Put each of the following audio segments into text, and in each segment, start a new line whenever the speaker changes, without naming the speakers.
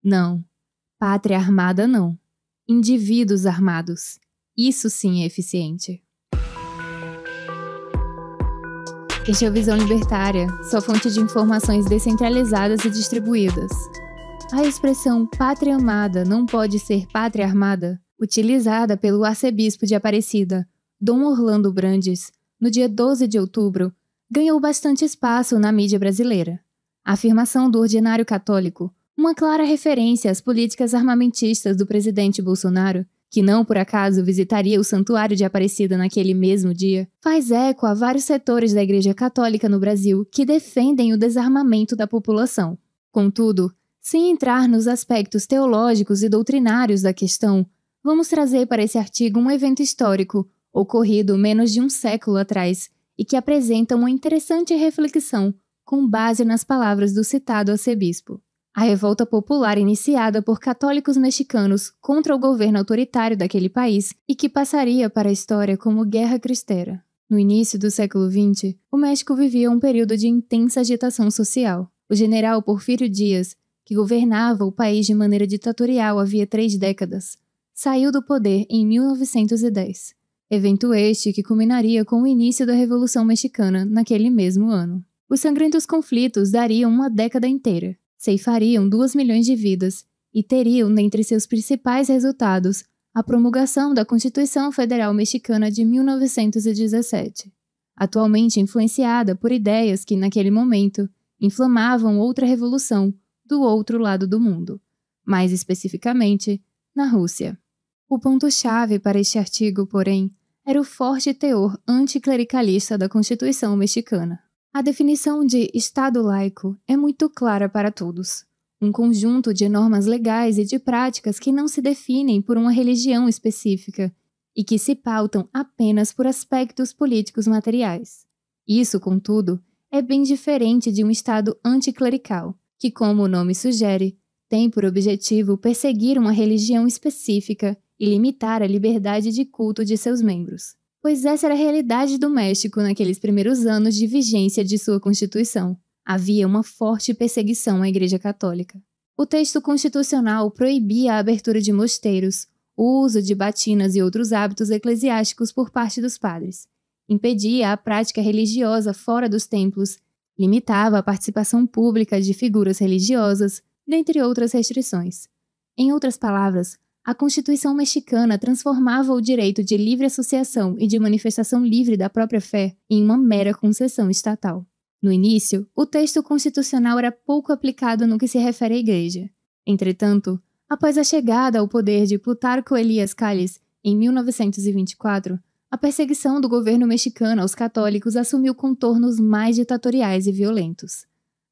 Não. Pátria armada não. Indivíduos armados. Isso sim é eficiente. Este é o Visão Libertária, sua fonte de informações descentralizadas e distribuídas. A expressão pátria amada não pode ser pátria armada, utilizada pelo arcebispo de Aparecida, Dom Orlando Brandes, no dia 12 de outubro, ganhou bastante espaço na mídia brasileira. A afirmação do ordinário católico, uma clara referência às políticas armamentistas do presidente Bolsonaro, que não por acaso visitaria o Santuário de Aparecida naquele mesmo dia, faz eco a vários setores da Igreja Católica no Brasil que defendem o desarmamento da população. Contudo, sem entrar nos aspectos teológicos e doutrinários da questão, vamos trazer para esse artigo um evento histórico, ocorrido menos de um século atrás, e que apresenta uma interessante reflexão com base nas palavras do citado arcebispo. A revolta popular iniciada por católicos mexicanos contra o governo autoritário daquele país e que passaria para a história como Guerra Cristera. No início do século XX, o México vivia um período de intensa agitação social. O general Porfírio Díaz, que governava o país de maneira ditatorial havia 3 décadas, saiu do poder em 1910. Evento este que culminaria com o início da Revolução Mexicana naquele mesmo ano. Os sangrentos conflitos dariam uma década inteira, ceifariam 2 milhões de vidas e teriam dentre seus principais resultados a promulgação da Constituição Federal Mexicana de 1917, atualmente influenciada por ideias que, naquele momento, inflamavam outra revolução do outro lado do mundo, mais especificamente, na Rússia. O ponto-chave para este artigo, porém, era o forte teor anticlericalista da Constituição mexicana. A definição de Estado laico é muito clara para todos. Um conjunto de normas legais e de práticas que não se definem por uma religião específica e que se pautam apenas por aspectos políticos materiais. Isso, contudo, é bem diferente de um Estado anticlerical, que, como o nome sugere, tem por objetivo perseguir uma religião específica e limitar a liberdade de culto de seus membros. Pois essa era a realidade do México naqueles primeiros anos de vigência de sua Constituição. Havia uma forte perseguição à Igreja Católica. O texto constitucional proibia a abertura de mosteiros, o uso de batinas e outros hábitos eclesiásticos por parte dos padres, impedia a prática religiosa fora dos templos, limitava a participação pública de figuras religiosas, dentre outras restrições. Em outras palavras, a Constituição mexicana transformava o direito de livre associação e de manifestação livre da própria fé em uma mera concessão estatal. No início, o texto constitucional era pouco aplicado no que se refere à Igreja. Entretanto, após a chegada ao poder de Plutarco Elías Calles, em 1924, a perseguição do governo mexicano aos católicos assumiu contornos mais ditatoriais e violentos.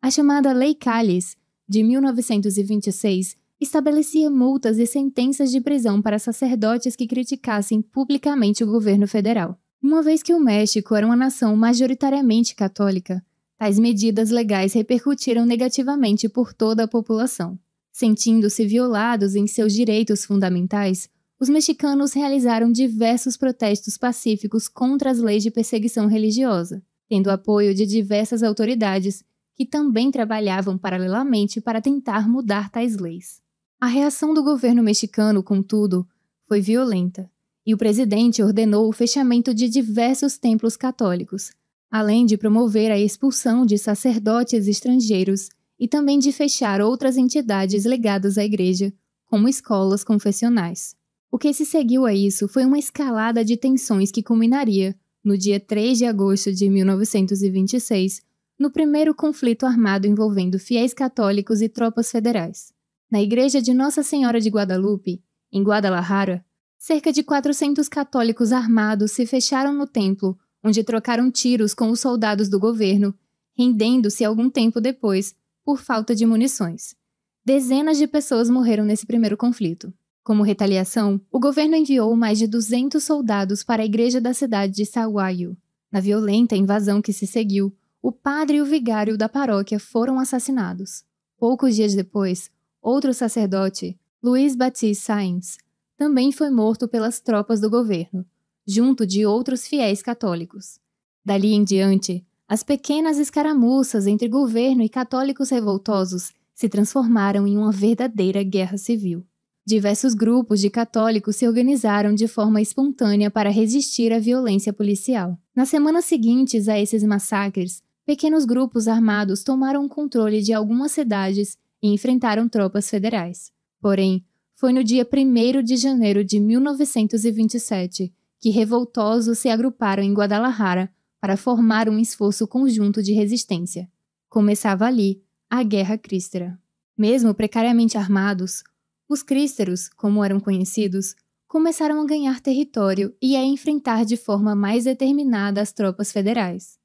A chamada Lei Calles, de 1926, estabelecia multas e sentenças de prisão para sacerdotes que criticassem publicamente o governo federal. Uma vez que o México era uma nação majoritariamente católica, tais medidas legais repercutiram negativamente por toda a população. Sentindo-se violados em seus direitos fundamentais, os mexicanos realizaram diversos protestos pacíficos contra as leis de perseguição religiosa, tendo apoio de diversas autoridades que também trabalhavam paralelamente para tentar mudar tais leis. A reação do governo mexicano, contudo, foi violenta, e o presidente ordenou o fechamento de diversos templos católicos, além de promover a expulsão de sacerdotes estrangeiros e também de fechar outras entidades ligadas à igreja, como escolas confessionais. O que se seguiu a isso foi uma escalada de tensões que culminaria, no dia 3 de agosto de 1926, no primeiro conflito armado envolvendo fiéis católicos e tropas federais. Na igreja de Nossa Senhora de Guadalupe, em Guadalajara, cerca de 400 católicos armados se fecharam no templo, onde trocaram tiros com os soldados do governo, rendendo-se algum tempo depois por falta de munições. Dezenas de pessoas morreram nesse primeiro conflito. Como retaliação, o governo enviou mais de 200 soldados para a igreja da cidade de Sahuayo. Na violenta invasão que se seguiu, o padre e o vigário da paróquia foram assassinados. Poucos dias depois, outro sacerdote, Luiz Batiste Sáenz, também foi morto pelas tropas do governo, junto de outros fiéis católicos. Dali em diante, as pequenas escaramuças entre governo e católicos revoltosos se transformaram em uma verdadeira guerra civil. Diversos grupos de católicos se organizaram de forma espontânea para resistir à violência policial. Nas semanas seguintes a esses massacres, pequenos grupos armados tomaram o controle de algumas cidades e enfrentaram tropas federais. Porém, foi no dia 1º de janeiro de 1927 que revoltosos se agruparam em Guadalajara para formar um esforço conjunto de resistência. Começava ali a Guerra Cristera. Mesmo precariamente armados, os crísteros, como eram conhecidos, começaram a ganhar território e a enfrentar de forma mais determinada as tropas federais.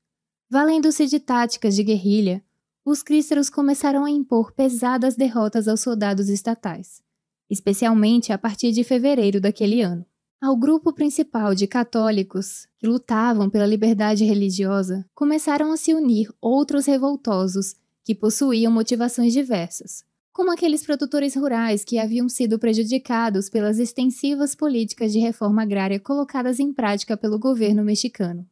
Valendo-se de táticas de guerrilha, os crísteros começaram a impor pesadas derrotas aos soldados estatais, especialmente a partir de fevereiro daquele ano. Ao grupo principal de católicos que lutavam pela liberdade religiosa, começaram a se unir outros revoltosos que possuíam motivações diversas, como aqueles produtores rurais que haviam sido prejudicados pelas extensivas políticas de reforma agrária colocadas em prática pelo governo mexicano.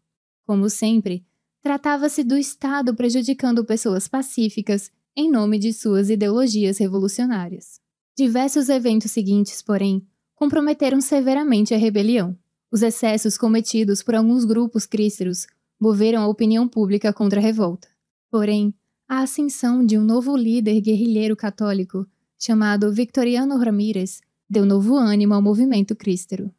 Como sempre, tratava-se do Estado prejudicando pessoas pacíficas em nome de suas ideologias revolucionárias. Diversos eventos seguintes, porém, comprometeram severamente a rebelião. Os excessos cometidos por alguns grupos crísteros moveram a opinião pública contra a revolta. Porém, a ascensão de um novo líder guerrilheiro católico, chamado Victoriano Ramírez, deu novo ânimo ao movimento crístero.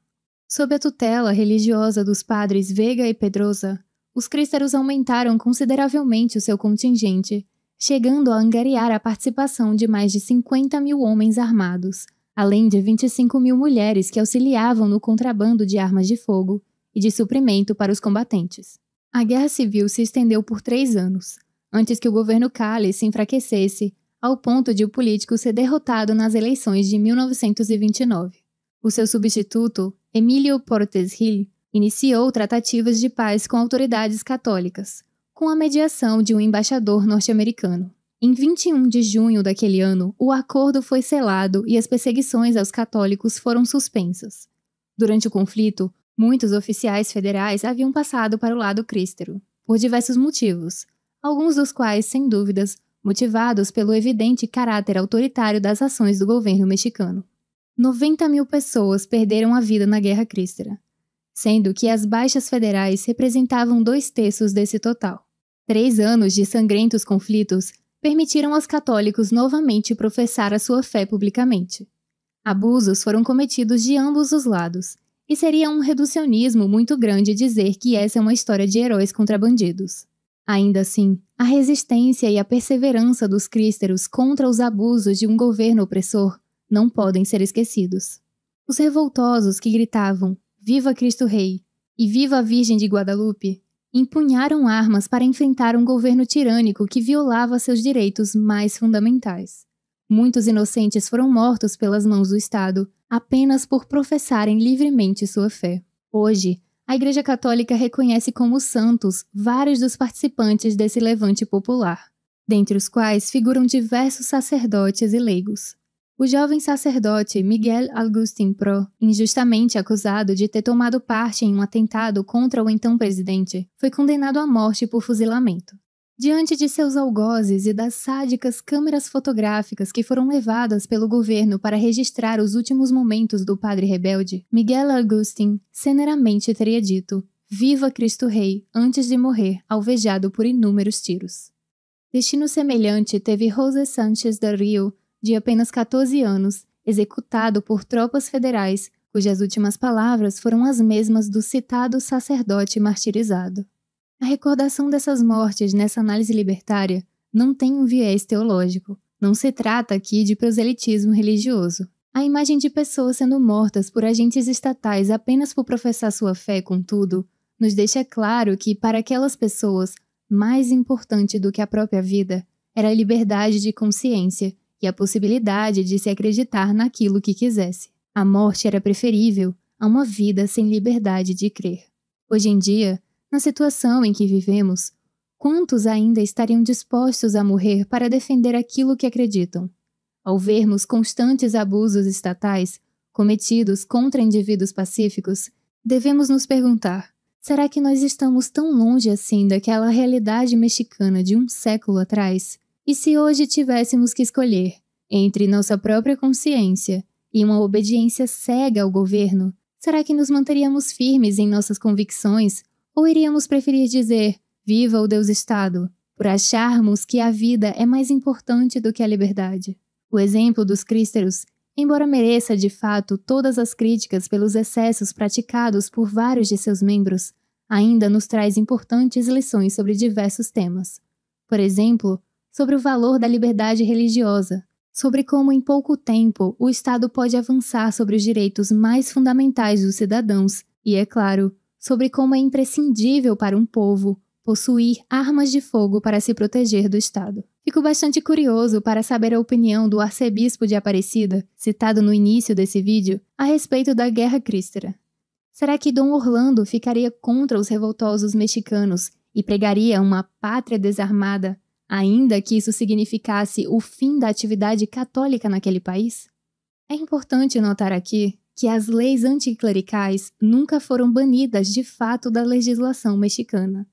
Sob a tutela religiosa dos padres Vega e Pedrosa, os crísteros aumentaram consideravelmente o seu contingente, chegando a angariar a participação de mais de 50.000 homens armados, além de 25.000 mulheres que auxiliavam no contrabando de armas de fogo e de suprimento para os combatentes. A guerra civil se estendeu por 3 anos, antes que o governo Cali se enfraquecesse ao ponto de o político ser derrotado nas eleições de 1929. O seu substituto, Emílio Portes Gil, iniciou tratativas de paz com autoridades católicas, com a mediação de um embaixador norte-americano. Em 21 de junho daquele ano, o acordo foi selado e as perseguições aos católicos foram suspensas. Durante o conflito, muitos oficiais federais haviam passado para o lado crístero, por diversos motivos, alguns dos quais, sem dúvidas, motivados pelo evidente caráter autoritário das ações do governo mexicano. 90.000 pessoas perderam a vida na Guerra Cristera, sendo que as baixas federais representavam 2/3 desse total. 3 anos de sangrentos conflitos permitiram aos católicos novamente professar a sua fé publicamente. Abusos foram cometidos de ambos os lados, e seria um reducionismo muito grande dizer que essa é uma história de heróis contra bandidos. Ainda assim, a resistência e a perseverança dos crísteros contra os abusos de um governo opressor não podem ser esquecidos. Os revoltosos que gritavam "Viva Cristo Rei" e "Viva a Virgem de Guadalupe" empunharam armas para enfrentar um governo tirânico que violava seus direitos mais fundamentais. Muitos inocentes foram mortos pelas mãos do Estado apenas por professarem livremente sua fé. Hoje, a Igreja Católica reconhece como santos vários dos participantes desse levante popular, dentre os quais figuram diversos sacerdotes e leigos. O jovem sacerdote Miguel Agustín Pro, injustamente acusado de ter tomado parte em um atentado contra o então presidente, foi condenado à morte por fuzilamento. Diante de seus algozes e das sádicas câmeras fotográficas que foram levadas pelo governo para registrar os últimos momentos do padre rebelde, Miguel Agustín ceneramente teria dito "Viva Cristo Rei" antes de morrer alvejado por inúmeros tiros. Destino semelhante teve José Sánchez del Río, de apenas 14 anos, executado por tropas federais, cujas últimas palavras foram as mesmas do citado sacerdote martirizado. A recordação dessas mortes nessa análise libertária não tem um viés teológico. Não se trata aqui de proselitismo religioso. A imagem de pessoas sendo mortas por agentes estatais apenas por professar sua fé, contudo, nos deixa claro que, para aquelas pessoas, mais importante do que a própria vida era a liberdade de consciência e a possibilidade de se acreditar naquilo que quisesse. A morte era preferível a uma vida sem liberdade de crer. Hoje em dia, na situação em que vivemos, quantos ainda estariam dispostos a morrer para defender aquilo que acreditam? Ao vermos constantes abusos estatais cometidos contra indivíduos pacíficos, devemos nos perguntar: será que nós estamos tão longe assim daquela realidade mexicana de um século atrás? E se hoje tivéssemos que escolher entre nossa própria consciência e uma obediência cega ao governo, será que nos manteríamos firmes em nossas convicções ou iríamos preferir dizer viva o Deus-Estado, por acharmos que a vida é mais importante do que a liberdade? O exemplo dos crísteros, embora mereça de fato todas as críticas pelos excessos praticados por vários de seus membros, ainda nos traz importantes lições sobre diversos temas. Por exemplo, sobre o valor da liberdade religiosa, sobre como em pouco tempo o Estado pode avançar sobre os direitos mais fundamentais dos cidadãos e, é claro, sobre como é imprescindível para um povo possuir armas de fogo para se proteger do Estado. Fico bastante curioso para saber a opinião do arcebispo de Aparecida, citado no início desse vídeo, a respeito da Guerra Cristera. Será que Dom Orlando ficaria contra os revoltosos mexicanos e pregaria uma pátria desarmada, ainda que isso significasse o fim da atividade católica naquele país? É importante notar aqui que as leis anticlericais nunca foram banidas de fato da legislação mexicana.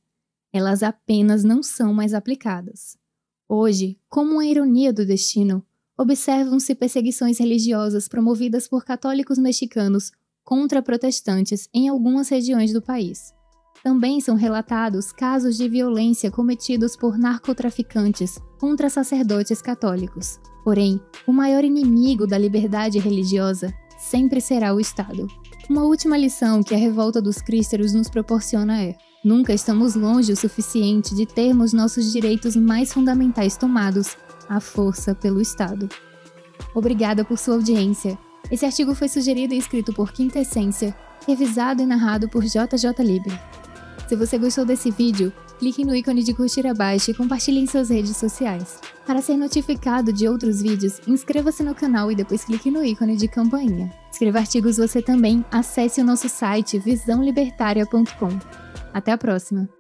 Elas apenas não são mais aplicadas. Hoje, como uma ironia do destino, observam-se perseguições religiosas promovidas por católicos mexicanos contra protestantes em algumas regiões do país. Também são relatados casos de violência cometidos por narcotraficantes contra sacerdotes católicos. Porém, o maior inimigo da liberdade religiosa sempre será o Estado. Uma última lição que a revolta dos crísteros nos proporciona é: nunca estamos longe o suficiente de termos nossos direitos mais fundamentais tomados à força pelo Estado. Obrigada por sua audiência. Esse artigo foi sugerido e escrito por Quinta Essência, revisado e narrado por JJ Liber. Se você gostou desse vídeo, clique no ícone de curtir abaixo e compartilhe em suas redes sociais. Para ser notificado de outros vídeos, inscreva-se no canal e depois clique no ícone de campainha. Escreva artigos você também, acesse o nosso site visãolibertaria.com. Até a próxima!